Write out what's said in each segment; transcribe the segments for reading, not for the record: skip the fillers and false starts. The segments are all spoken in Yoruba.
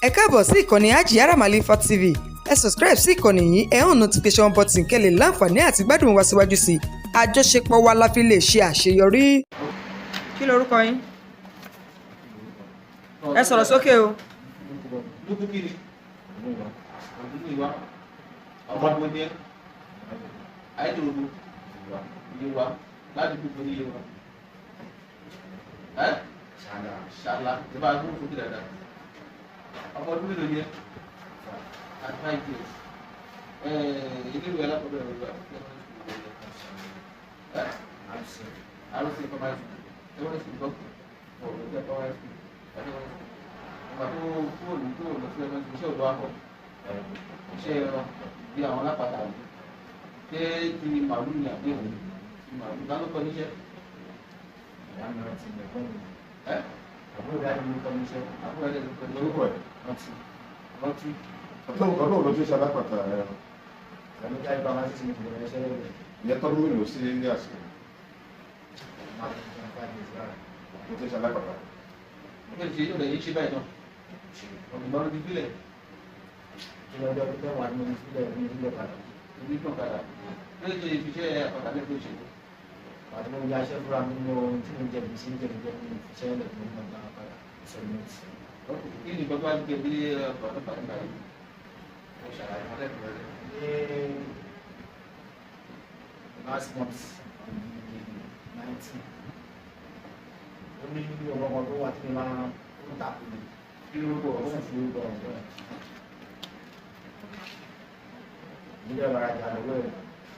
ẹ káàbọ̀ sí ìkànnì Hajiyara Malifa TV. Ẹ subscribe sí ìkànnì yìí, ẹ hàn notification button kẹ́ lè láǹfààní àti gbádùn wa síwájú sí i. Àjọṣepọ̀ wa la fi lè ṣe àṣeyọrí. Kí lorúkọ yín? Ẹ sọ̀rọ̀ sókè o. Ṣàlá tí bá gbóhùn sókè dáadáa ọmọ ọdún mélòó yẹ at 5 years ilé ìwé alákọ̀ọ́bẹ̀rẹ̀ rẹ̀ àrùsí primary school ẹwọ́n sì gbọ́ ọ̀rọ̀ ìjẹ́ primary school ọmọ tó fóònù tó lọ sí ẹgbẹ́ iṣẹ́ òdò akọ iṣẹ́ ẹran bí àwọn alápàtà ṣé ti màálù ní àdéhùn ti màálù lálùkọ níṣẹ́ àbúrò dáadé ló kọ́ níṣẹ́ àbúrò dáadé ló kọ́ níṣẹ́ orúkọ ẹ̀ rántí ọdún òun ló tún ṣe alápàtà ẹ̀ ẹ̀mí jáde bá máa ń sísè nípa ẹ̀ṣẹ́ rẹ̀ ìyẹn tọ́dún mélòó sí ilé àṣẹ máa ń ṣe 5 years rárá ló tún ṣe alápàtà. ó fẹ́ ṣe yóò lè yí ṣe báyìí náà ọ̀gbọ̀n ló ti fílẹ̀ ìṣẹ̀lẹ̀ ọjọ́ tó fẹ́ wà ní ìfilẹ̀ ní ìfilẹ̀ padà ìbí kan padà ó lè ṣe ìfiṣẹ́ àpàtà lẹ́kọ̀ọ́ ṣe àti mo ya iṣẹ́ fúnra mi ní ohun tí mo jẹ bí sí jẹ́ ìjẹ́ ní ìfiṣẹ́ ẹ̀lẹ̀ ní ọgbà padà ìṣẹ̀lẹ̀ kí ni gbogbo àgbẹ̀ bí ọ̀pọ̀lọpọ̀ nígbà yìí ó ṣàlàyé mọ́lẹ́kùnrin rẹ̀ ní last month 19 ó ní ọmọ tó wà tí mo máa ń tàkùn mi kí ló rúkọ ó sì fi rúkọ ọ̀gbọ́n ìdílé ọ̀rọ̀ ajá lọ́wọ́ ẹ̀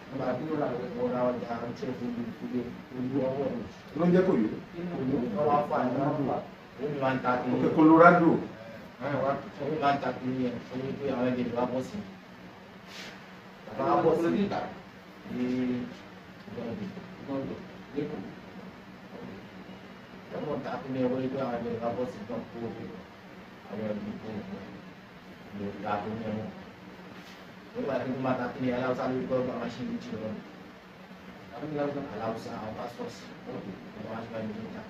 nígbà tí ó rà ọ̀rọ̀ ọjà ń tẹ̀ fún mi ojú ọwọ́ rẹ̀ ló ń jẹ́ kò yó. wọ́n wá fà ní ọdún wa ó ní máa ń ta kí òkè Colorado. ó ní máa ń ta kí ní ẹ̀ ó ní pé àwọn ẹgbẹ́ ìlú wa bọ̀ sí i bàbá wa bọ̀ sí i ní ìgbọ̀ndọ̀ lẹ́kọ̀ọ́ ẹ̀wọ̀n ta kí ní ẹ̀wọ̀n ní pé àwọn ẹgbẹ́ ìlú wa bọ̀ sí i náà kó àwọn ẹgbẹ́ ìlú ìlú àti ní ẹ̀wọ̀n nígbà tí mo máa ta kí ní aláwùsá lórí gbọ́ àwọn ṣe ń jì lọ aláwùsá àwọn pásítọ̀sì àwọn aṣọ ìlú ìjà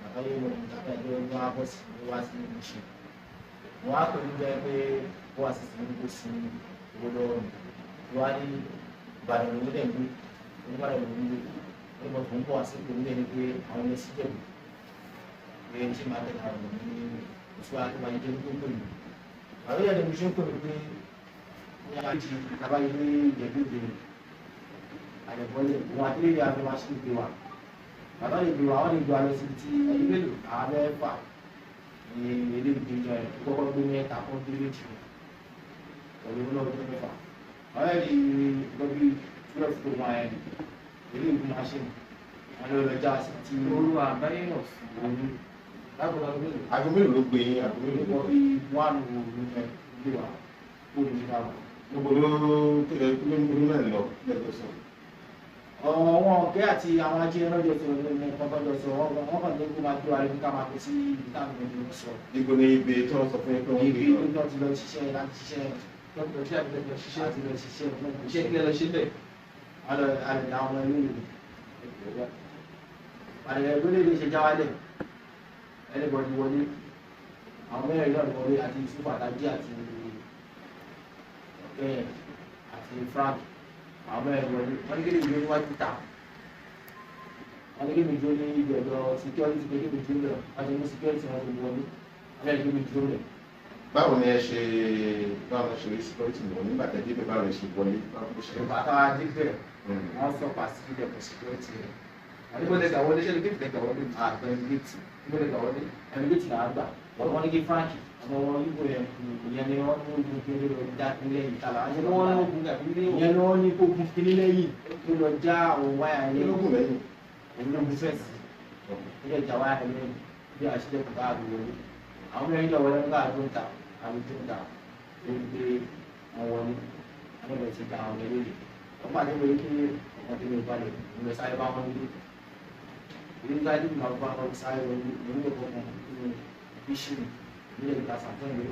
àtàwọn ìwọ̀n ìjàpá ẹgbẹ́ ọgbọ́n wá bọ̀ sí i wá sí ìlú ṣe wọ́n á pẹ̀lú bẹ́ẹ̀ pé ó wà sí ìlú kó sí owó lọ́wọ́ mi wọ́n á ní Ìbàdàn ló dẹ̀ gbé onígbàdàn ló ń gbé onígbà tó ń bọ̀ wá sí ìlú ní pé àwọn ilé sí jẹ̀bù pé ṣé máa tẹ̀lé àwọn ọmọ ní oṣù àtúbáyé tó ń gbé mi àwọn ìyá ẹni ṣe ń pè mí pé ní àjì àbáyé ní ìjẹ̀bú ìbéèrè àjẹ̀bọ́lẹ̀ wọn àti ilé ìyá mi máa ṣe ìgbé wa bàbá lè gbé wa wọ́n lè gbé wa lọ síbi tí ẹni mélòó àwọn mẹ́fà ní ilé ìgbéjọ ẹ̀ tó kọ́kọ́ gbé mẹ́ta fún bí méjì pẹ̀lú olóògbé tó mẹ́fà àwọn ẹ̀rí lọ́bí 12 tó wọn ẹ̀ ilé ìgbé machine wọn lọ lọ já sí ti olú àbáyé náà sí olú lágbàdo aago mélòó ló gbé yín aago mélòó ló gbé yín. wọ́n á lò ó ẹ̀ gbé wa kó lè ní káwọn. níbo ló kúlóńgbòló náà lọ lẹ́gbẹ̀ẹ́ sọ. Àwọn ọ̀gẹ́ àti àwọn ajé ẹlọ́jọ́ tó ní ọgbọ́jọ́ sọ wọ́n kàn ní kó máa gbé wa lórí ká máa kó sí ìdáhùn ìlú sọ. níbo ni ibi tí wọ́n sọ fún yín pé wọ́n gbé ibi tó ti lọ ṣiṣẹ́ láti ṣiṣẹ́ lọ́pọ̀ tí a ti lọ ṣiṣẹ́ àti lọ ṣiṣẹ́ iṣẹ́ kílẹ̀ lọ ṣe bẹ́ẹ̀. alẹ́ àwọn ọmọ ilé ìlú àlẹ́ ìlú lè ṣe jáwálẹ̀ ẹlẹ́bọ̀dì wọlé àwọn mẹ́rin náà wọlé àti ìfúnpá àtàjì àti ọ̀kẹ́ àti Frank àwọn ẹ̀rọ wọ́n ní kí lè gbé níwájú ta wọ́n ní kí lè dúró ní ibi ọ̀dọ̀ security pé kí lè dúró lẹ̀ wọ́n ti mú security wọn ti wọlé wọ́n lè gbé dúró lẹ̀. báwo ni ẹ ṣe rí security wọn nígbà tẹ́ débẹ̀ báwo ni ẹ ṣe wọlé báwo ló ṣe. ìgbà táwa dé bẹ̀ wọ́n sọ pàṣẹ ilẹ̀ fún security rẹ̀ wọ́n ní kó lè gbà wọlé ṣé lè gé ìgbà wọlé àgbẹ̀ gate kó lè gbà wọlé ẹni gate là á gbà wọ́n ní kí Frank ọmọ wọn yíbo yẹn ìyẹn ni wọ́n ní ogun kí ló dá nílẹ̀ yìí kálá ìyẹn ni wọ́n ní ogun gàbí ìyẹn ni wọ́n ní ogun kí nílẹ̀ yìí tó lọ já àwọn wáyà yẹn lógún lẹ́yìn òun ló bu fẹ́ẹ̀sì ilé ìjà wáyà yẹn lẹ́yìn bí àṣìlẹ̀ kò bá àbí wọlé àwọn mẹ́rin náà wọlé nígbà tó ń ta àwọn tó ń ta lórí pé wọ́n wọlé àwọn ìbẹ̀rẹ̀ ti gba àwọn eléyìí wọ́n pàdé wọlé kí ọmọ tó lè balẹ̀ ìgbẹ́ sáré bá wọn nílé ìlú káyọ̀ tó máa bá wọn sáré wọlé ìlú lè kọ́ wọn fíṣìlì ilé ìgbà sàtún ìlú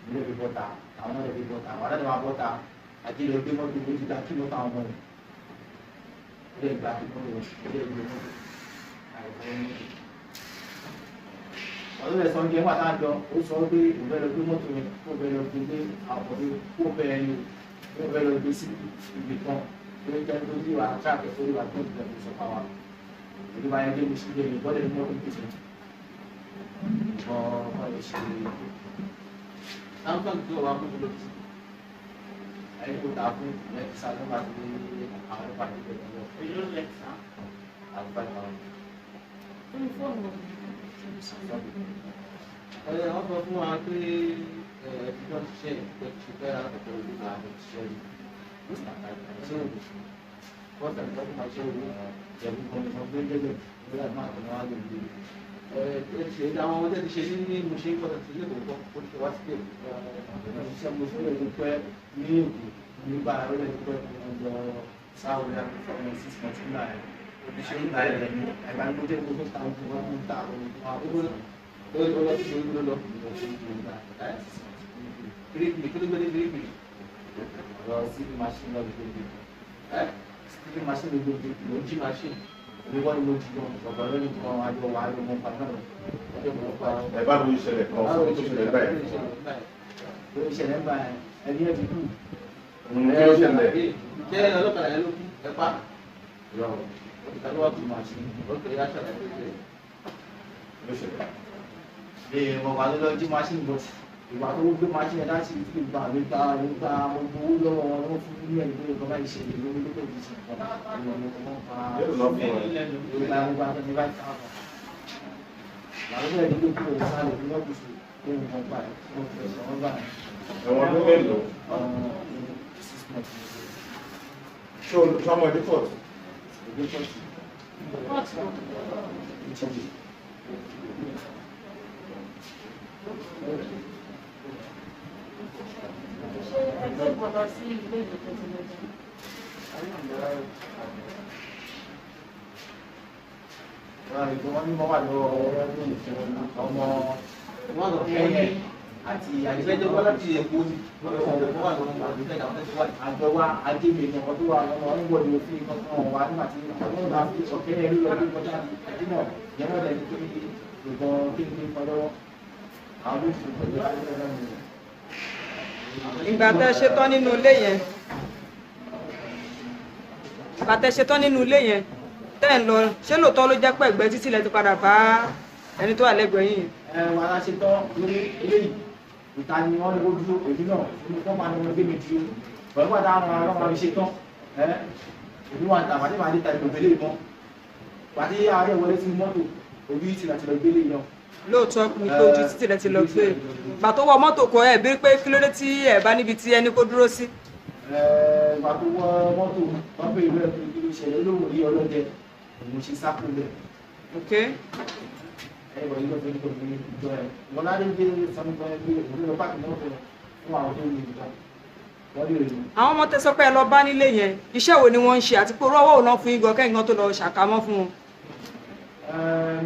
ilé ìbí bọ́ta àwọn náà lè fi bọ́ta àwọn adájọ́ máa bọ́ta àti ilé ìgbé mọ́tò méjì dá kí ló táwọn ọmọ rẹ̀ ilé ìgbà tó kọ́ ilé ìgbé mọ́tò àìkọ́ ní. ọdún rẹ̀ sọ ń jẹ́ wà tá a jọ ó sọ pé òun fẹ́ lọ gbé mọ́tò yẹn kó fẹ́ lọ gbé gbé àwọn ọ̀dọ́ kó fẹ́ ẹni kó fẹ́ lọ gbé sí ibi kan tó ń jẹ́ tó ti wà tíráàkì tó wà tó ń tẹ̀ fún sọ́kà wa ìdí bá yẹn dé mi sí ilé mi bọ́lẹ̀ ní mọ́tò pèsè ọ̀ lè ṣe samsung tó wà fún mi lókè ẹni tó ta fún lẹ́kìsà tó bá ti ní àwọn ọ̀pá tó tẹ̀ lọ. èyí ló lẹ́kìsà àgbàdo àwọn. Fóònù wọ́n sọ fún wa pé ẹ̀ẹ́dìjọ́ ṣiṣẹ́ ìpẹ́kìṣẹ́ àtọ̀tọ̀ olùkọ́ àwọn òṣìṣẹ́ yìí ṣé òbí fọ́tà ìjọba máa ṣe òbí ìjẹ̀bú kan ní wọ́n gbé gẹ́gẹ́ bí wọ́n máa tẹ̀lé wọn lórí ṣe àwọn ọmọdé ti ṣe ní mo ṣe ń kọ́ tẹ̀sí ilé ìwòkọ́ ó ti wá sí pé ṣiṣẹ́ mo fún ẹni pẹ́ ní òkè nígbà rẹ̀ ní pẹ́ ọjọ́ sáwọn ìyá mi fún 6 months nígbà rẹ̀ òṣìṣẹ́ nígbà rẹ̀ ní ẹ̀gbá ní mo jẹ́ mo fún ta ojú wọn fún ta àwọn olùkọ́ ti ṣe olúlo lọ gírígì kí ló gbé dé gírígì ọ̀rọ̀ síbi machine lọ gbé síbi machine ló gbé ló jí machine ní wọ́n ní mo jí lọ ọ̀gbọ̀n lónìí kan àjọ wà á lọ mọ́ pàtó náà ẹ bá lóyún ìṣẹ̀lẹ̀ kan fún tó ṣẹlẹ̀ báyìí. lórí ìṣẹ̀lẹ̀ ń bá ẹni ẹ̀ ti kú. kí ló ṣẹlẹ̀. ṣé ọlọ́kadà yẹn ló kú ẹ pa. ìtàlọ́wọ́ tó machine ó kéré aṣọ wọ́n wà lọ́dọ̀ jí machine bọ̀ ìgbà tó gbé machine ẹ̀dá sí ìlú ìgbà nípa gbogbo owó lọ́wọ́ wọn wọ́n fún ní ẹ̀dùn ìgbà bá ìṣe ìlú lórí lókè ìdí sí ìgbà wọn pa ìgbà nígbà tó ní bá ìta àbọ̀. làwọn ẹ̀dùn tó kúrò sáré ní ọ́fíìsì tó ń bọ̀ pa wọ́n fi ẹ̀sọ́ wọn bá ẹ̀wọ̀n tó mélòó. 6 months. ṣé olùsọmọ ẹdí pọ̀ tó. ṣé ẹgbẹ́ gbọ́dọ̀ sí ilé ìwé tó ti lọ́jọ́? wọ́n ní wọ́n wà lọ́wọ́ ọmọ wọn lọ fún ẹyẹ àti àdìgbẹ́jọ́ wọ́n láti èkó ní wọ́n wà lọ́wọ́ àjọ wa agbègbè ní ọdún wa lọ́wọ́ onígbò ní òfin kankan wà nígbà tí wọ́n bá fi ọ̀kẹ́ ẹ̀rí ọdún kọjá àdínà yẹmọ́ rẹ̀ ní kékeré ìbọn kékeré kan lọ́wọ́ àwọn olóṣèlú pẹ̀lú àdínà náà. ìgbà tẹ́ ṣe tán nínú ilé yẹn ìgbà tẹ́ ṣe tán nínú ilé yẹn tẹ́ ń lọ ṣé lóòótọ́ ló jẹ́ pé ẹ̀gbẹ́ títí lẹ ti padà bá ẹni tó wà lẹ́gbẹ̀ẹ́ yìí. wà á ṣe tán lórí eléyìí ìta ni wọ́n lówó dúró èmi náà wọ́n máa ní wọn gbé mi dúró pẹ̀lú pàtó àwọn ọlọ́run ṣe tán èmi wà tà pàtó màdé ta ìgbòmí lè mọ́ pàtó ààrẹ wọlé sí mọ́tò ojú yìí ti láti lọ gbélé náà. lóòótọ́ pé ojú títí lẹ ti lọ gbé ìgbà tó wọ mọ́tò kọ ẹ̀ bí pé kí ló dé tí ẹ̀ bá níbi tí ẹni kó dúró sí. ìgbà tó wọ mọ́tò wọ́n pè ìlú ẹ̀ pé kí ló ṣẹlẹ̀ lóhùn rí ọlọ́dẹ òun ṣe sápò lẹ̀. ẹ̀rọ yìí ló fi ń tó ní ìjọ ẹ̀ wọn láti gbé sọmọtọ ẹgbẹ́ òun lọ pàtó náà fún àwọn tó ní ìjọ wọn lè rí. àwọn ọmọ tẹ́ sọ pé ẹ lọ bá nílé yẹn iṣẹ́ wo ni wọ́n ń ṣe àti pé owó òun náà fún igan kẹ́yìn kan tó lọ ṣàkámọ́ fún wọn.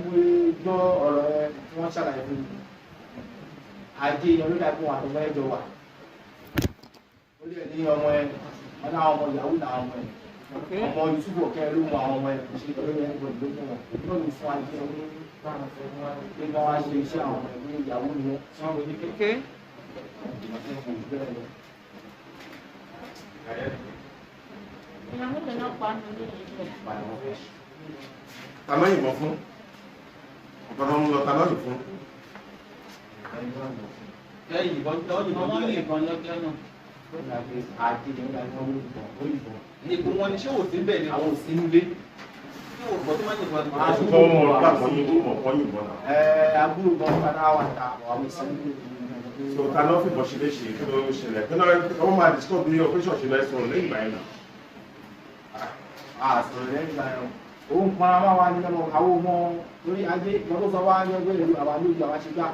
mo gbọ́ ọ̀rọ̀ ẹ tí wọ́n ṣàlàyé fún mi ajé olódàgbọ́n àtọmọ ẹjọ wà ó lè ní ọmọ ẹ wọn náà ọmọ ìyàwó náà ọmọ ẹ ọmọ yusufu ọkẹ ló mú àwọn ọmọ ẹ kò ṣe lórí ẹ gbọ́dọ̀ ló mú wọn yóò lè fún ajé oní báwọn fẹ́ wọn pé wọn wá ṣe iṣẹ́ àwọn ọmọ ẹ ní ìyàwó ni wọn tí wọn ní kékeré. ìyàwó mi náà pa mí ní ìlú ẹ̀. ta ló yìnbọn fún ọ̀pọ̀lọpọ̀ ń lọ ta ló yìnbọn fún. Ìbò wọn ni ṣé wò sí bẹ́ẹ̀ ni àwọn òsín nílé. Ṣé wò gbọ́ tó máa ń yìnbọn àti àti tó mọ̀ ọ́n kọ́ yìnbọn náà. Àbúrò gan padà wà ta àwọn òsín nílé. so ta ló fìbọn ṣe léṣe kí ló ṣẹlẹ̀ kí wọ́n máa discuss bí operation ṣe lẹ́ sọ̀rọ̀ lẹ́yìn ìgbà yẹn náà. Àsọ̀rọ̀ lẹ́yìn ìgbà yẹn òun pọn ara wa ní ọmọ àwọn ọmọ lórí ajé ìgbọ́n tó sọ wá ní ọgbẹ́ ìlú àwa lójú àwa ṣe gbà.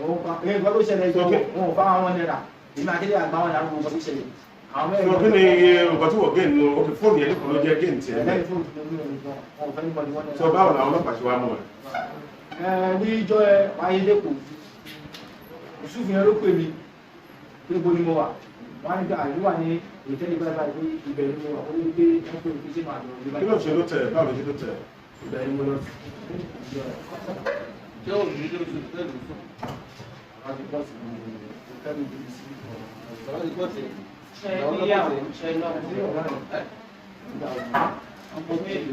Òun pa ẹ̀yìn ìgbọ́n tó ṣẹlẹ̀ ìjọ wọn ò bá wọn náírà èmi àkéde àgbà wọn yàrá gbogbo tó ṣẹlẹ̀. so kí ni nǹkan tí wọ́n gé nínú òkè fóònù yẹn nìkan ló jẹ́ gé nìtì lẹ́yìn fóònù tó ní nǹkan wọn ò fẹ́ níbọ̀dì wọn náírà. so báwo làwọn ọlọ́pàá ṣe wá mú ẹ. Ní ìjọ ẹ wáyé lẹ́kọ̀ọ́ Yusuf yẹn ló pè mí pé bo ni mo wà wọn á ní ká àyè wà ní ìtẹ́lẹ̀ báyìí báyìí pé ibẹ̀ ni mo wà ó ní pé wọ́n pè mí pé ṣé màá lọ. kí ló ṣe ló tẹ̀ báwo ló ṣe ló tẹ̀. ibẹ̀ ni mo lọ sí ìjọ ẹ. ṣé ò ní lóṣù tẹ́lẹ̀ lóṣù àwọn ti bọ́ sí tẹ́lẹ̀ lóṣù sí ìjọba ti bọ́ sí ìyàwó ṣe náà sí ọ̀rọ̀ rẹ̀ ọmọ méjì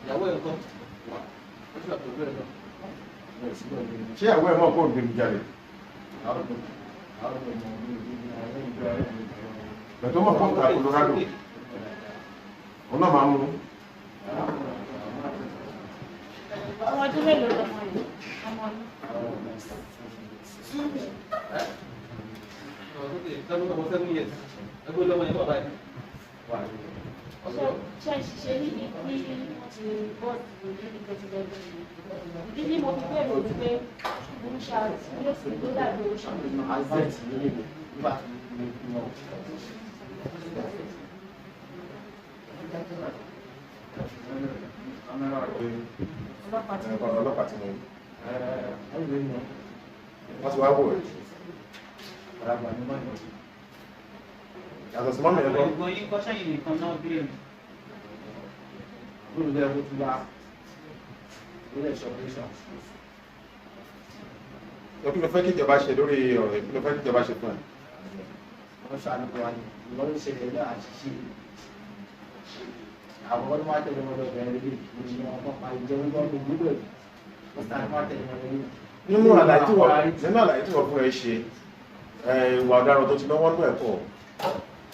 ìyàwó ẹ̀kọ́ ó sì àpò bẹ́ẹ̀ lọ. ṣé ìyàwó ẹ̀ mọ̀ kó ń gbé mi jáde? bẹ̀tọ́ mọ̀ kó ń ta Colorado òun náà máa ń mú. ọmọ ọdún mélòó lọmọ yìí ọmọ ọdún. ṣe ṣiṣẹ́ níbi tí wọ́n ti bọ́ọ̀dù níbi tẹ̀sílẹ́gbẹ̀ẹ́ ìdí ni mo fi bẹ̀rù wípé mo ń ṣàtúnyẹ̀sí tó dàbí oṣù. ọlọ́pàá tí mo wọ́n ti wá wò ẹ́ yàtọ̀ sí mọ́mí ẹ̀kọ́. ìgbọ̀n yìí kọ́ sẹ́yìn nìkan náà bí èmi. olùdó ẹ̀kọ́ tún bá ilé ìṣọ̀pẹ́ṣọ̀. kí ló fẹ́ kí ìjọba ṣe lórí ọ̀rọ̀ kí ló fẹ́ kí ìjọba ṣe fún ẹ? wọ́n ṣàlùkọ́ wa ní ìwọ́n ń ṣẹlẹ̀ ní àṣìṣe. àwọn ọdún máa tẹ̀lé wọn lọ́bẹ̀ẹ́ lórí ìṣẹ́ wọn kọ́ pa ìjẹun gbọ́n gbogbo ẹ̀ wọ́n sáré máa tẹ̀lé wọn lórí. nínú àlàyé tí wọ́n fún ẹ ṣe ìwà ọ̀daràn tó ti lọ́wọ́ nú ẹ̀kọ́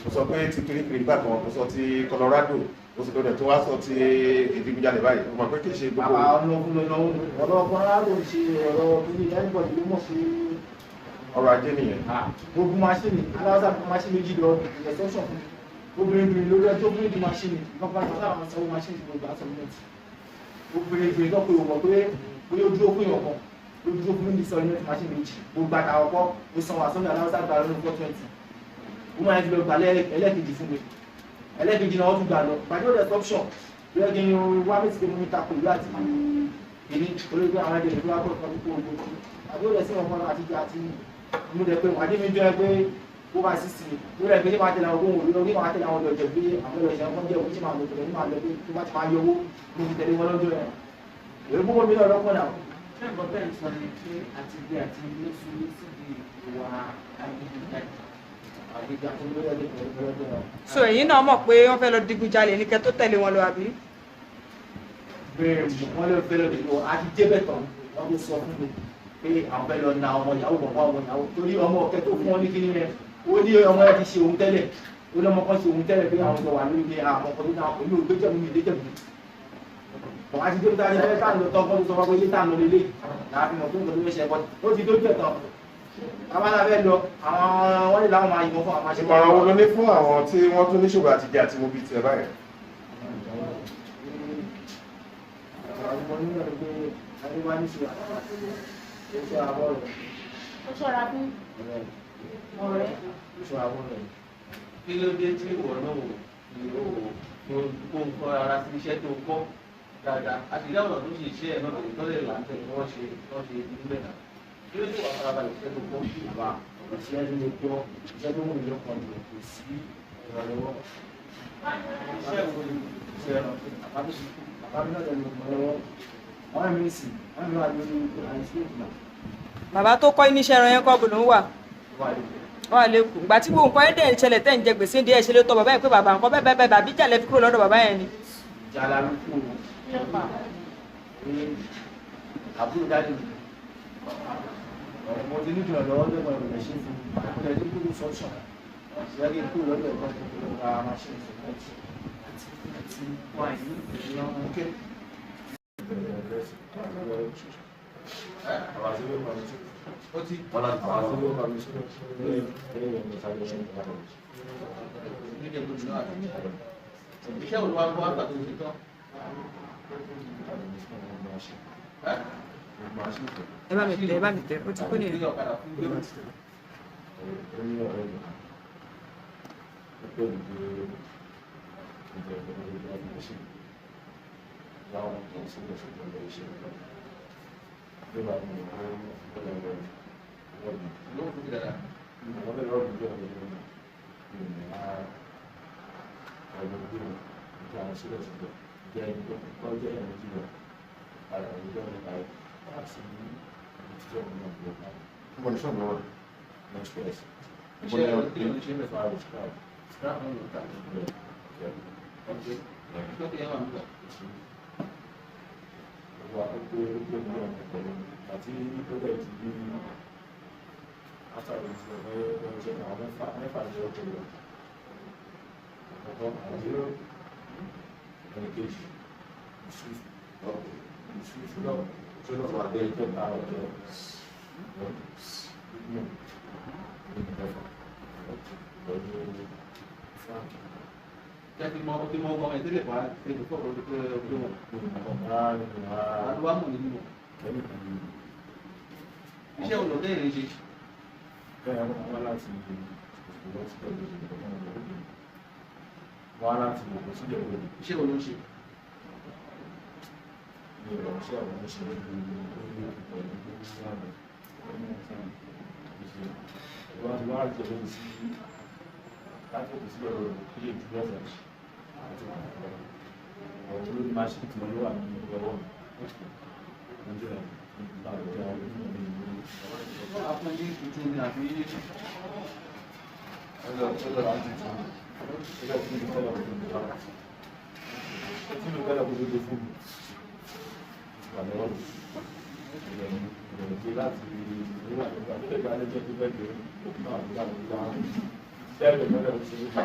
ó sọ pé ti kirikiri gbà kan ó sọ ti Colorado ó sì lọ́dẹ̀ tó wá sọ ti ìdígunjalè báyìí ó mọ̀ pé kì í ṣe gbogbo. ọ̀rọ̀ Colorado ṣe ọ̀rọ̀ kíní ẹnìbọ̀dì ló mọ̀ sí ọrọ̀ ajé nìyẹn. gbogbo máṣíìnì aláwọ̀sá máṣíìnì méjì lọ exception fún obìnrin lórí ẹjọ́ obìnrin di máṣíìnì lọ́pàá tó sáwọn sanwó máṣíìnì ti gbogbo àtọ̀ mẹ́tì obìnrin lọ́pọ̀ ìwọ̀ pé bóyá ojú òkú èèyàn kan lójú òkú ní sọ ní máṣíìnì méjì gbogbo àtàwọ̀pọ̀ ó san wà sọ́nà aláwọ̀sá gbà lọ́nà 420 wọ́n máa ń fi lọ gbà ẹlẹ́ẹ̀kejì fún mi ẹlẹ́ẹ̀kejì náà wọ́n tún gbà lọ gbàdé ọ̀dẹ̀ option lóyè kí n wá méjì pé mo ní takò ìlú àti ìní olóògbé àwọn ẹgbẹ́ ìlú àpò ìkan púpọ̀ ogun àbí ọ̀dẹ̀ sí ọ̀pọ̀ àti mo dẹ̀ pé wàdí mi jọ pé ó bá sí sí lórí ẹgbẹ́ tí máa tẹ̀lé àwọn ohun òwúrọ̀ ní máa tẹ̀lé àwọn ọ̀dọ̀ jẹ̀ pé àwọn ọ̀dọ̀ ìṣẹ́ wọn jẹ́ òkú tí máa lọ tẹ̀lé ní máa lọ pé tó bá ti máa yọ owó mo ti tẹ̀lé wọn lọ́jọ́ yẹn èrè púpọ̀ mi náà lọ́pọ̀ náà. ṣé nǹkan bẹ́ẹ̀ ń sọ ni pé àti bí àti ilé sùúrù síbi ìwà àìdíjìdájì. so èyí náà mọ̀ pé wọ́n fẹ́ lọ digunjalè ní kẹ́ tó tẹ̀lé wọn lọ àbí. bẹ́ẹ̀ wọ́n lè fẹ́ lọ dìbò àti débẹ̀ tán wọ́n tó sọ fún mi pé àwọn fẹ́ lọ na ọmọ ìyàwó bọ̀ ọmọ ìyàwó torí ọmọ ọ̀kẹ́ tó fún wọn ní kíní yẹn ó ní ọmọ yẹn ti ṣe òun tẹ́lẹ̀ ó ní ọmọ kan ṣe òun tẹ́lẹ̀ pé àwọn ọmọ wà lórí pé àwọn ọkọ̀ tó náà kò ní ògbé jẹ̀mú ìdé jẹ̀mú. wọ́n á ti débẹ̀ táyé fẹ́ táà lọ tọ́kọ́ tó sọ fún pé táà lọ lélẹ̀ láàfin mọ̀ tó ń tọ́jú ẹ̀ṣẹ̀ ó ti dójú ẹ̀ tán. àwọn alábẹ́ lọ àwọn wọ́n lè láwọn máa yìnbọn fún àwọn aṣẹ́. ìmọ̀ràn wo ló ní fún àwọn tí wọ́n tún níṣòro àtijọ́ àti mo bí tiẹ̀ báyìí? ó ṣọ́ra fún ọ̀rẹ́. kí ló dé tí ìwọ náà kó ń kọ́ ara sí iṣẹ́ tó kọ́ dáadáa àti ìdá ọ̀nà tó ṣe iṣẹ́ ẹ̀ náà tó lè là ń tẹ̀ wọ́n ṣe níbẹ̀ náà kí ló dé wà farabalẹ̀ iṣẹ́ tó kọ́ àbá iṣẹ́ tó lè gbọ́ iṣẹ́ tó wù mí lọ́kàn lè kò sí ìrànlọ́wọ́. iṣẹ́ wo ni iṣẹ́ àbábí náà lè lọ́kàn lọ́wọ́ wọ́n mi sì wọ́n mi wà lórí àìsí ìgbà bàbá tó kọ́ iníṣẹ́ ẹran yẹn kọ́ bò ló ń wà wà lè wà lẹ́kùn ìgbà tí gbogbo nǹkan ẹ̀dẹ̀ ìṣẹ̀lẹ̀ tẹ̀ ń jẹ gbèsè díẹ̀ ṣe ló tọ́ bàbá yẹn pé bàbá nǹkan bẹ́ẹ̀ bẹ́ẹ̀ bàbí jà lẹ́fi kúrò lọ́dọ̀ bàbá yẹn ni. jàlá ló kú ní àbúrò dájú mo ti ní ìrànlọ́wọ́ lọ́wọ́ ìrọ̀lẹ́ ṣe fún mi àpẹẹrẹ tó kúrò sọ́ọ̀ṣọ̀ ìṣẹ́ kí n kúrò lọ́dọ̀ ẹ̀kọ́ tó kúrò ra machine cement àti wine ìlànà òkè. ó ti iṣẹ́ wo ló wá gbọ́ àgbà tó ti tán. ẹ bá mi tẹ ó ti kú nìyẹn. ara ìjọ nípa láti ní ìtìjọ́ ọmọ ìjọba níbo ní ṣọ́ọ̀bù wọn ní express níbo ní ọdún ṣe mẹ́fà rẹ̀ scrap náà ló ta wà ó pé ó pé ní ọmọ pẹ̀lú àti ìpínlẹ̀ ti ní after ṣe àwọn mẹ́fà ní ọjọ́ lọ àkọ́kọ́ àzírò ẹnìkejì ìṣúná tó lọ́wọ́ àdé ìjọba ọjọ́ ìgbìmọ̀ ìgbìmọ̀ pẹ̀lú frank. Jadi mau ngomong itu deh Pak, itu kok belum aduh amu ini. Iṣẹ́ wo ló dé rè ṣe? Bẹ́ẹ̀ wá láti wá láti lọ sí ìjọba. Iṣẹ́ wo ló ń ṣe? Ní ìrọ̀ṣẹ́ àwọn oníṣẹ́ ìwádìí wá jẹ́ sí láti òkú sí ọ̀rọ̀ ilé ìdúró ọ̀sẹ̀ àti ọ̀rọ̀ tó ló ní máa ṣe tí wọ́n ló wà ní ọwọ́ nàìjíríà nípa ọjọ́ Apa ini tujuh ni àbí ọjọ́ láti tún ọjọ́ tí mo tẹ́lẹ̀ ọdún nípa tí mo tẹ́lẹ̀ ọdún tó fún mi wà lọ́wọ́ ìrọ̀lẹ́ pé láti ìwà nípa tó tẹ́gbà lẹ́jọ́ tó fẹ́ gbé náà nígbà tó gbà tẹ́lẹ̀ mẹ́rẹ̀ ó ṣe é bá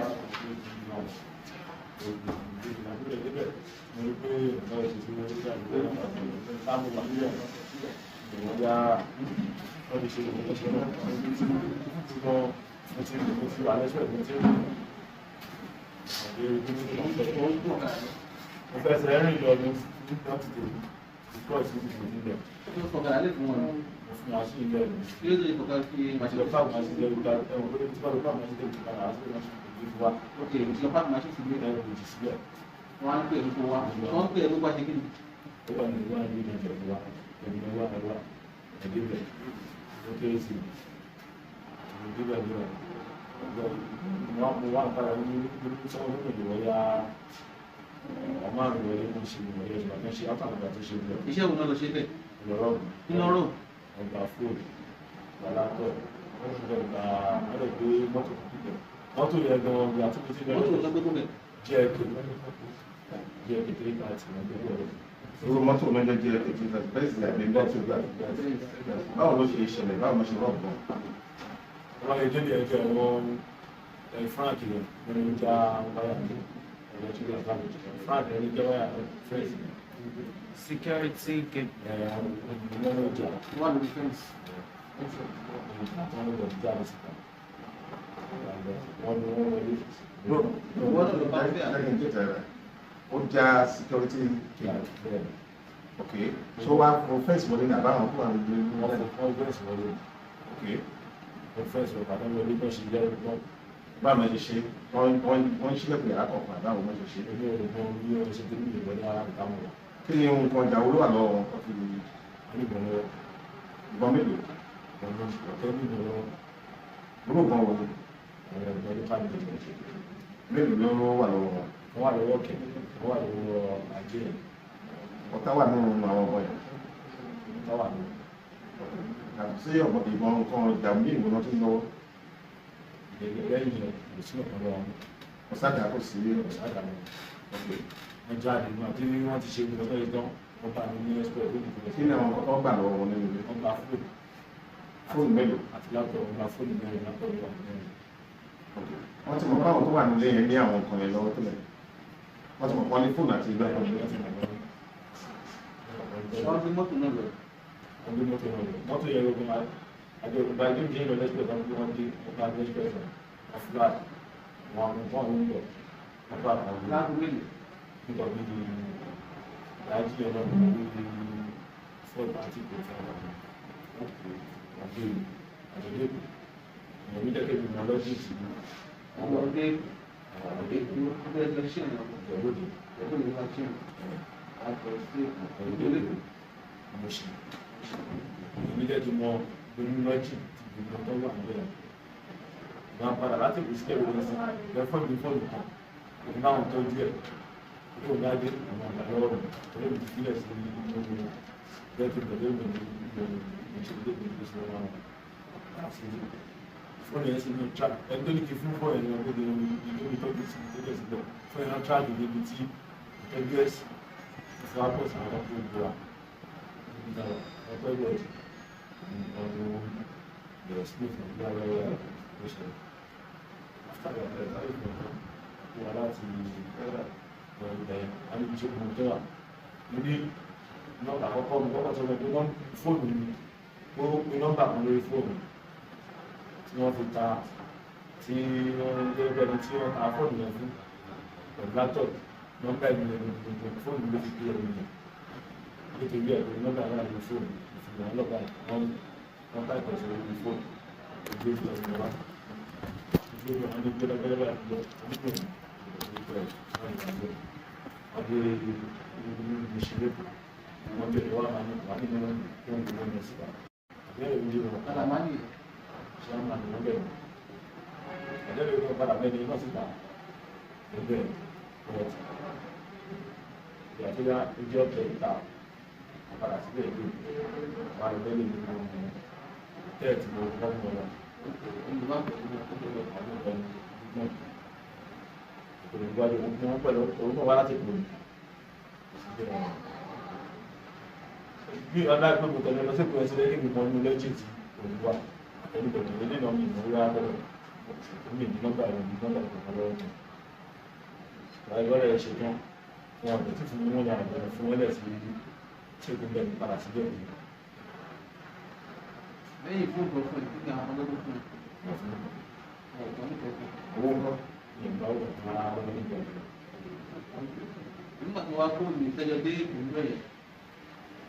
mo rí pé ọ̀nà ìṣèṣin lórí ìgbà táwọn wà nílẹ̀ ìwọ̀n ya wọ́n ti ṣe ìwọ̀n náà mo ti wà lẹ́sẹ̀ mo ti mo fẹ́ sẹ́ rìn lọ ní láti tèmi ìkọ́ ìṣúná ìṣúná nílẹ̀ tó fọkàn alẹ́ fún wọn? mo fún wa sí ilẹ̀ mi Kí ló dé fọkàn fi màṣẹ fáwọn máa ṣe ilẹ̀ ìgbà ẹ̀wọ̀n pé tí wọ́n lọ fáwọn máa ṣe ilẹ̀ ìgbà náà àti ìrìnàṣẹ́ ìgbà wa ok ìṣẹ́ pàtó máa ṣe sí ilé ẹ̀rọ ìjì sílẹ̀ wọn á ń pè é fún wa wọn ń pè é fún wa ṣe kí ni? ó wà ní ìwà ní ìrìnàjò ìwà ẹ̀mí wà ẹ̀wà ẹ̀dẹ́bẹ̀ ó kéré sí ìdíbẹ̀ ní ọ̀ mo wà nípa ẹni ní sọ́wọ́n lónìí ìwọ̀ ya ọmọ àrùn wọlé mú ṣe ìwọ̀ yẹ ìgbà kan ṣe àtàkùnbà tó ṣe bẹ̀ Iṣẹ́ wo náà lọ ṣe bẹ́ẹ̀? ìlọ́rọ̀ Nínú ọ̀rọ̀ ọgbà fóònù gbàlátọ̀ wọ́n ti bẹ̀rẹ̀ gba ọ̀rẹ́ gbé mọ́tò púpọ̀ mọ́tò yẹn gan-an bí àtúntò ti wọ́n tó bẹ̀rẹ̀ lọ gbé gómẹ̀. jẹ́ ẹ̀kẹ́ 330 wọn gbé wọlé. irú mọ́tò ló ń jẹ́ ètò ìfẹ́ bẹ́ẹ̀ sì àgbẹ̀ mọ́tò gbà báwo ló ṣe ṣẹlẹ̀ báwo ló ṣe rọ̀ gan. wọ́n lè délé ẹgbẹ́ wọn frank rẹ̀ wọ́n ń já wáyà ẹ̀rọ tí wọ́n bá lè jẹ́ frank rẹ̀ ń já wáyà fẹ́ẹ̀sì security gate. wọ́n ló jà Wọ́n lórí fẹ́ǹsì. wọ́n ló jà lọ síta wọ́n ní wọ́n wọlé Wọ́n lọ bá bẹ́ẹ̀ àná. ó já security bẹ́ẹ̀ ok so wá fún fẹ́ǹsì wọlé ní àbáwọn tó wà ní ìlú wọ́n fẹ́ẹ̀sì wọlé ok wọ́n fẹ́ẹ̀sì wọlé pàtàkì wọlé bọ́ sí ilé ẹ̀rọ báwo ló ṣe ṣe wọ́n ṣílẹ̀kùn yàrá kọ̀ọ̀kan báwo ló ṣe ṣe ilé ẹ̀rọ bí wọ́n ṣe tẹ́lẹ̀ ìwé ní ara ìdáhùn wọn kí ni nǹkan ìjà wo ló wà lọ́wọ́ wọn kọ́ fi nígbà wọn ìbọn mélòó ọ̀tẹ́ nígbà wọn gbogbo nǹkan wọlé ẹ̀rọ ní pàdé mélòó ló wà lọ́wọ́ wọn wọ́n wà lọ́wọ́ kẹ̀ wọ́n wà lọ́wọ́ ajé ọ̀tá wà nínú àwọn ọmọ yẹn wọ́n wà lọ́wọ́ àti ọ̀pọ̀ ìbọn nǹkan ìjà mí ìbọn náà tó ń lọ́wọ́ lẹ́yìn rẹ̀ kò sí ọ̀kan lọ́wọ́ ọ̀sádà kò sí ọ̀sádà wọn wọ́n jáde nígbà tí wọ́n ti ṣe ìgbìmọ̀ tó yẹ tán wọ́n bá mi ní ẹ̀sìpẹ̀ tó kù kí ni àwọn kọ́kọ́ gbà lọ́wọ́ wọn nínú ilé wọ́n gba fóònù fóònù mélòó àti látọ̀ wọ́n gba fóònù mẹ́rin látọ̀ wọ́n mẹ́rin wọ́n ti mọ̀ pé àwọn tó wà nílé yẹn ní àwọn nǹkan yẹn lọ́wọ́ tẹ́lẹ̀ wọ́n ti mọ̀ pé wọ́n ní fóònù àti ìgbà kan Wọ́n fi mọ́tò náà lọ. ọdún mọ́tò náà lọ mọ́tò yẹ gbogbo àjọ ìgbà ilé ìjẹ́ ìlọ lẹ́sìpẹ̀ kan bí wọ́n dé ọgbà lẹ́sìpẹ̀ kan ọ̀fúlà wọn àwọn ọmọ ìlú ọgbà àwọn Láàbù mélòó? nígbà bí i láìjí ọ̀nà bí i fọ́ọ̀tù àti ìpòtà ọ̀gbìn àjọ̀dẹ́kù ìwọ̀n mi dẹ́kẹ́ bí mọ́lọ́jìsì ní Àwọn ọdẹ ìlú ọdẹ ẹgbẹ́ ṣe ìrìn àjò. ìjọ̀lódì Ẹgbẹ́ ìlú àti àjọ sí ìjọ̀lódì mọ̀ṣì ìwọ̀n mi dẹ́kẹ́ mọ́ lónìí ti gbogbo tó wà nílẹ̀ ìgbà padà láti ìlú sílẹ̀ lórí sí ẹ fọ́ọ̀mù fọ́ọ̀mù kan òun náà tọ́jú ẹ̀ tó bá dé àwọn àgbàlọ́wọ́ rẹ̀ lórí ìfilẹ̀ sí gbogbo bẹ́ẹ̀tì pẹ̀lú ìṣẹ̀lẹ̀ ìgbésẹ̀ wọn àti fóònù yẹn sí ní track ẹni tó ní kí fún fóònù yẹn lọ́gbọ́dọ̀ ìlú ìtọ́jú sí ìtọ́jú síbẹ̀ fún ẹ̀rọ track níbi tí ìtọ́jú ẹ̀sìn ìfún apọ̀sí àwọn tó gbọ́ra nígbà ọpẹ́ ìwọ̀dì ọdún bẹ̀rẹ̀ sí ní ìfún ìgbà rẹ̀ ìṣẹ̀lẹ̀ after that wà láti ìbẹ̀rẹ̀ alìbíṣẹ́gun tó wà ní nọ́mbà àkọ́kọ́ mi kọ́kọ́ tó rẹ̀ pé fóònù mi ó pe nọ́mbà kan lórí fóònù tí wọ́n fi ta tí wọ́n ń gbé ẹni tí wọ́n ta fóònù yẹn fún pẹ̀lú látọ̀ nọ́mbà ìgbìyànjú gbogbo fóònù ló fi gbé ẹni yẹn nítorí ẹ̀ pé nọ́mbà náà lórí fóònù ìfìyàn ọlọ́pàá wọ́n bá ìpèsè lórí fóònù ìgbé ìfìyàn ọlọ́pàá ìgbé ìfìyàn ní gbẹ́lẹ́gbẹ́lẹ́ àti ọdún ọdún ìṣẹ̀lẹ̀ wọ́n bẹ̀rẹ̀ wà nínú ìwọ̀n ìwọ̀n ìsìnkà àbẹ́rẹ̀ ìwọ̀n ìwọ̀n kálàmánì ṣe àmà ìwọ̀n bẹ̀rẹ̀ àbẹ́rẹ̀ ìwọ̀n padà mẹ́rin iná síta ẹgbẹ́ ọ̀t ìyàtíra ìjọ ọ̀tẹ̀ ìta àpàdà sílẹ̀ ìlú wà lọ́bẹ̀rẹ̀ ìlú tẹ́ẹ̀tì lọ lọ́gbọ̀n lọ olùgbàdì wọn pẹ̀lú orúkọ wá láti pè bí ọ̀dá ìpínlẹ̀ tẹ̀lé lọ sí pé ẹsẹ̀ lẹ́yìn ìgbìmọ̀ inú lẹ́jìtì olùwà pẹ̀lú pẹ̀lú ilé náà mi ìmọ̀ orí abẹ́rẹ́ omi ìdí nọ́mbà rẹ̀ ìdí nọ́mbà rẹ̀ kọ̀ọ̀kan lọ́wọ́ mi láì wọ́n rẹ̀ ṣe tán wọn àgbẹ̀ tí fún mi wọ́n yàrá bẹ̀rẹ̀ fún ẹlẹ́ sí ṣégun bẹ̀rẹ̀ padà sí bẹ̀rẹ̀ lẹ́yìn fún ìgbọ̀fún ìpínlẹ̀ àwọn ọlọ́dún fún owó kọ́ ìgbà ọ̀dọ̀ fún ara wọn ní bẹ̀rẹ̀ nígbà tí wọ́n kó ní ìtẹ́jọ́ dé ìpínlẹ̀ yẹn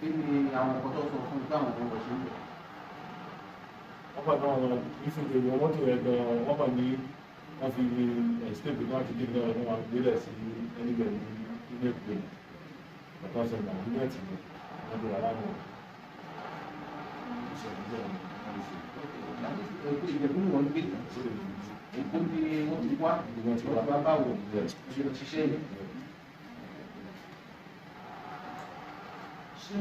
kí ni àwọn ọkọ̀ tó sọ fún táwọn ọmọ ṣe ń bẹ̀. wọ́n pàdé àwọn ìfúnjẹ wọn tó rẹ̀ gan-an wọ́n pàdé wọ́n fi escape náà ti dé náà wọ́n máa gbélẹ̀ sí ẹnìgbẹ̀ ní ilé ìpè ọ̀tọ̀ sọ̀rọ̀ àgbẹ̀tì ni wọ́n bẹ̀rẹ̀ aláwọ̀ ìṣẹ̀lẹ̀ ìjẹ̀bú wọn gbé èkó ni wọ́n ti wá bá báwo ìṣẹ̀lẹ̀ ṣiṣẹ́ yìí. ṣé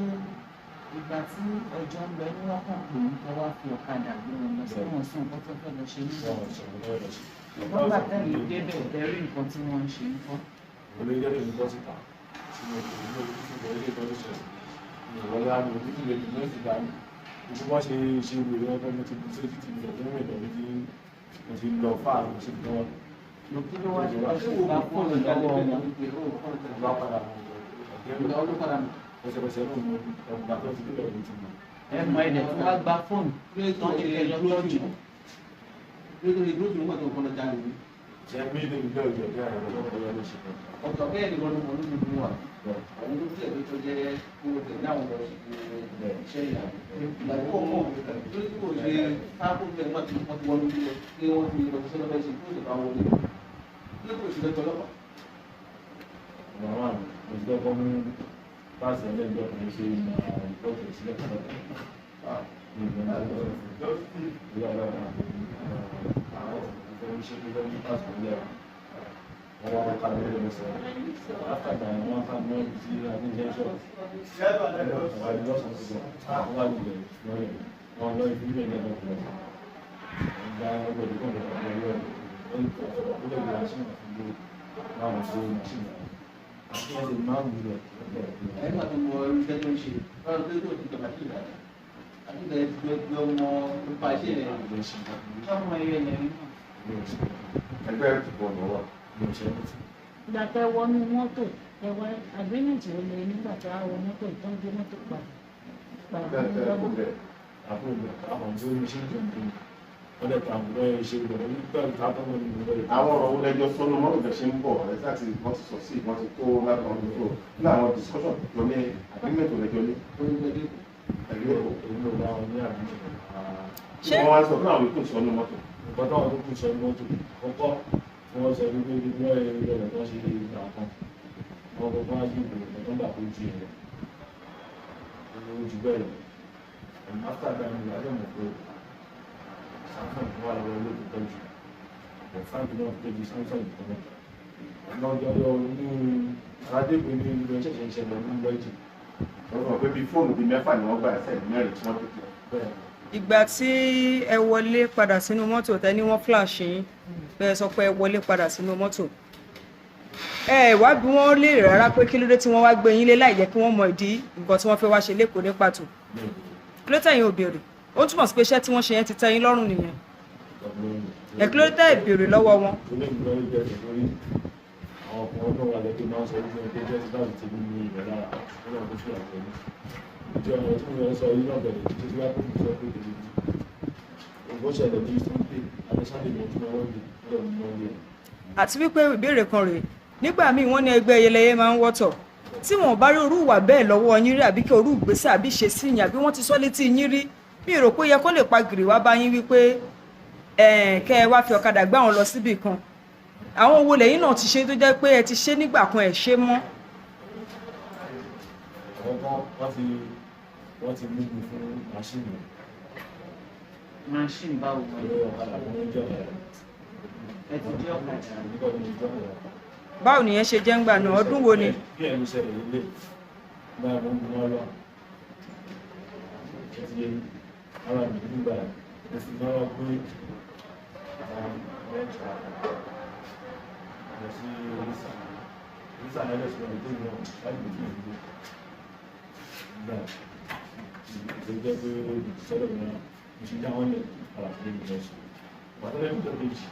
ìgbà tí ẹjọ́ ń bẹ ní wọ́n kàn pé nípa wá fi ọ̀kadà gbé wọn lọ sí wọn sí nǹkan tó fẹ́ lọ ṣe nígbà nígbà tẹ́lẹ̀ débẹ̀ tẹ́rí nǹkan tí wọ́n ń ṣe ń kọ́. olóyè ní bọ́sítà tí mo kò ní orí fún ìwọlé ìtọ́jú ṣẹ̀ṣẹ̀ ní ìwọlé àmì òbí tó lè dùn ní ìfìdá mi gbogbo wọ́n ṣe ṣe wèrè ọkọ̀ mi ti kú sí títí ìfẹ́ tó rìn lọ́wọ́ tí mo ti lọ fáà mo sì lọ́wọ́. lòkì ló wá ṣe wọ́n ṣe gba fóònù lọ́wọ́ wọn. bá padà pẹ̀sẹ̀pẹ̀sẹ̀ ló mú ọgbà tó ti débẹ̀ ló ti mọ̀. ẹ mọ ẹ̀dẹ̀ tí wọ́n gba fóònù tán ní kẹjọ tọ́jú. lórí ìdúró tí wọ́n tó kọ́ lọ́jà lórí. ṣe mí ní ìgbẹ́ òjò bí àwọn ọ̀dọ́ ọ̀dọ́ ló ṣe kọ́. ọ̀tọ̀ bẹ́ẹ̀ ni wọ́n ló mọ̀ lórí ìlú wa àwọn tó tilẹ̀ tó jẹ́ owó tẹ̀ ní àwọn lọ iṣẹ́ ìyàwó. ìlànà ọmọ lórí kò ṣe káàkó bẹ́ẹ̀ wọ́n ti wọ́n lórí lọ pé wọ́n ti lọ sí lọ́bẹ̀ sí kó lè bá wọn lé. lórí kò ṣe lọ́tọ̀ lọ́pàá. àwọn àmì òṣìṣẹ́ mú páàsì ẹlẹ́gbẹ́ ọ̀hún ṣe ìtọ́jú sílẹ̀ ẹ̀ka tó mọ irú iṣẹ́ tó ń ṣe báwo tó tó ti dọ̀bà sí ìlànà àti ìgbà tí gbẹ ọmọ nípa iṣẹ́ rẹ̀ ọmọ ẹ̀yẹ lẹ́yìn náà. ẹgbẹ́ ìbọn lọ́wọ́ ìgbà tẹ wọnú mọ́tò ẹwà àgbẹ̀nìtì ó lè nígbà tí a wọ mọ́tò tó ń gbé mọ́tò padà lọ́wọ́. àwọn ọ̀rọ̀ wo lẹ́jọ́ sọ́nù mọ́tò bẹ̀ ṣe ń bọ̀ ẹ̀ láti wọ́n ti sọ sí wọ́n ti kó látọ̀ ọdún tó ní àwọn discussion tó ní agreement lẹ́jọ́ ní ẹ̀rí òkú ṣé wọ́n wá sọ fún àwọn ikú sọ́nù mọ́tò. ìpàtà àwọn tó kù sọ́nù mọ́tò kọ́kọ́ tí wọ́n sọ wípé gbogbo ẹ̀rọ tó ṣe ìgbà kan wọ́n kọ́kọ́ á yí ìbò tó ń gbà kó ju ẹ̀rọ ojú bẹ́ẹ̀ lọ after that ni wàá dẹ̀mọ̀ pé Samsung wà lọ́wọ́ olóòtú tọ́jú but Frank náà tọ́jú Samsung ìtọ́jú lọ́jọ́ ní aládégbé ní ìlú ẹ̀ṣẹ̀ṣẹ̀ ìṣẹ̀lẹ̀ ní lọ́jì. wọ́n sọ pé bíi fóònù bíi mẹ́fà ni wọ́n gbà ẹsẹ̀ mẹ́rin tí wọ́n tó kí. ìgbà tí ẹ wọlé padà sínú mọ́tò tẹ́ ní wọ́n flash yín bẹ́ẹ̀ sọ pé ẹ wọlé padà sínú mọ́tò ẹ wá bí wọ́n lè rárá pé kí ló dé tí wọ́n wá gbé yín lé láì jẹ́ kí wọ́n mọ ìdí nǹkan tí wọ́n fẹ́ wá ṣe lẹ́kọ̀ọ́ ní pàtó kí ló tẹ̀yìn ò béèrè ó túmọ̀ sí pé iṣẹ́ tí wọ́n ṣe yẹn ti tẹ́ yín lọ́rùn nìyẹn ẹ kí ló tẹ́ ìbéèrè lọ́wọ́ wọn. àwọn ọkùnrin náà wà lẹ́gbẹ̀ẹ́ máa ń sọ wípé ẹgbẹ́ jẹ́ ti láti tẹ̀lé ní ìrẹ̀ lára ọ̀nà tó fi àjẹ́ ní ìjọ ọ̀nà tí wọ́n sọ yìí náà bẹ̀rẹ̀ títí wá pé kò sọ pé kèlè ní ògbó ṣẹlẹ̀ ní sunday alẹ́sàndé ní ọdún ọwọ́ ìlú ọdún ọwọ́ ìlú. àti wípé ìbéèrè kan rèé nígbà míì wọ́n ní ẹgbẹ́ ẹyẹlẹyẹ máa ń wọ́tọ̀ tí wọ́n bá rí orú ìwà bẹ́ẹ̀ lọ́wọ́ yín rí àbí kí orú ìgbésẹ̀ àbí ṣe sí yín àbí wọ́n ti sọ létí yín rí mi rò pé yẹ kó lè pa gìrì wá bá yín wípé kẹ́ ẹ wá fi ọ̀kadà gbá wọn lọ síbì kan àwọn owó lẹ́yìn náà ti ṣe tó jẹ́ pé ẹ ti ṣe nígbà kan ẹ̀ ṣe mọ́. àwọn wọ́n ti mú mi fún máṣíìnì. machine báwo wọ́n ẹ̀rọ ọ̀kadà kan ń jẹ́ ọ̀kadà. ẹ ti jẹ́ ọ̀kadà. nígbà tó ń jẹ́ ọ̀kadà. báwo nìyẹn ṣe jẹ́ ń gbà náà ọdún wo ni. bí ẹ̀rù ṣẹlẹ̀ nílé báyà mo ń gun wọn lọ. ẹ ti yẹ ara mi nígbà mo fi náà gbé lọ sí oríṣà ẹlẹ́sìn ọ̀rọ̀ tó yàn láti gbèsè ìdílé nígbà tó jẹ́ pé sọ́dọ̀ mi náà mo ṣe já wọ́n lẹ̀ àlàfo ní ìjọsìn pàtó lẹ́nu tó kejì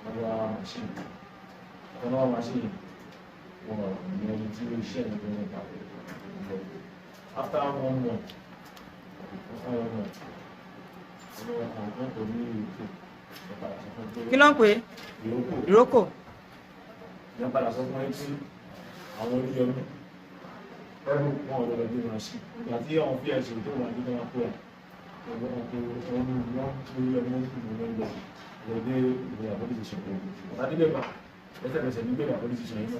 ọwọ́ machine ọwọ́ machine wọ́n ní ẹni tí ó ṣẹ́ ní ọdún mẹ́ta after 1 month kí ló ń pè é ìrókò. ìyá padà sọ fún ẹ tí àwọn oníyọmí ẹrù wọn ò lọ́dọ̀ bí wọn ṣe ìgbà tí àwọn fi ẹ̀sùn tó wà nínú wọn kó ẹ̀ ọgbọ́n wọn tó wọn ní wọn tó yẹ wọn kú wọn lọ́gbọ̀ lọ́dẹ ìgbéyà police station ọ̀tá nílẹ̀ bá lẹ́sẹ̀kẹsẹ̀ nígbèyà police station yìí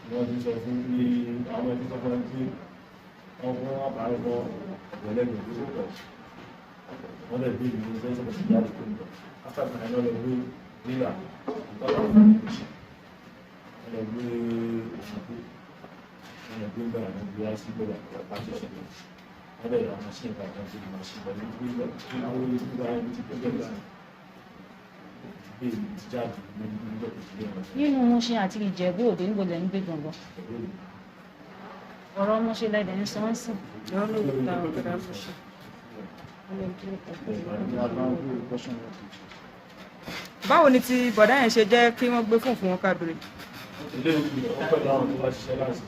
náà wọ́n ti sọ fún bí àwọn ẹbí sọ fún ẹ pé wọ́n fún wọn pàrọ̀ bọ́ ọ̀gbẹ̀lẹ́gbẹ̀ tó pọ̀ wọ́n lè bí ìlú lẹ́sẹ̀kẹsẹ̀ jáde tó ń bọ̀ after that náà lọ gbé nílà ìtọ́lá ọ̀gbẹ̀lẹ́gbẹ̀ wọ́n lọ gbé òṣùpù wọ́n lọ gbé gbà àwọn gbé wá sí gbọ́dọ̀ pàṣẹ ṣẹlẹ̀ wọ́n bẹ̀rẹ̀ àwọn machine kan tó ti machine pẹ̀lú gbígbà àwọn olùdígbà ẹni tí pẹ̀lú gbà gbé ti jáde nínú ìjọ kò sí lé wọn. nínú Mùṣín àti Ìjẹ̀bú Òde níbo lẹ́ ń gbé gbọ̀ngàn ọ̀rọ̀ Mùṣín lẹ́dẹ̀ ń sọ ń sìn. báwo ni ti bọ̀dá yẹn ṣe jẹ́ kí wọ́n gbé fún wọn kábìrì. ilé ìgbìmọ̀ ó pẹ̀lú àwọn tó bá ṣiṣẹ́ láti.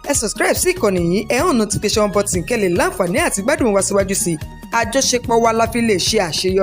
ẹ subscribe sí ìkànnì yìí ẹ hàn notification button kẹ́ lè láǹfààní àti gbádùn wa síwájú sí i àjọṣepọ̀ wa la fi lè ṣe àṣeyọrí.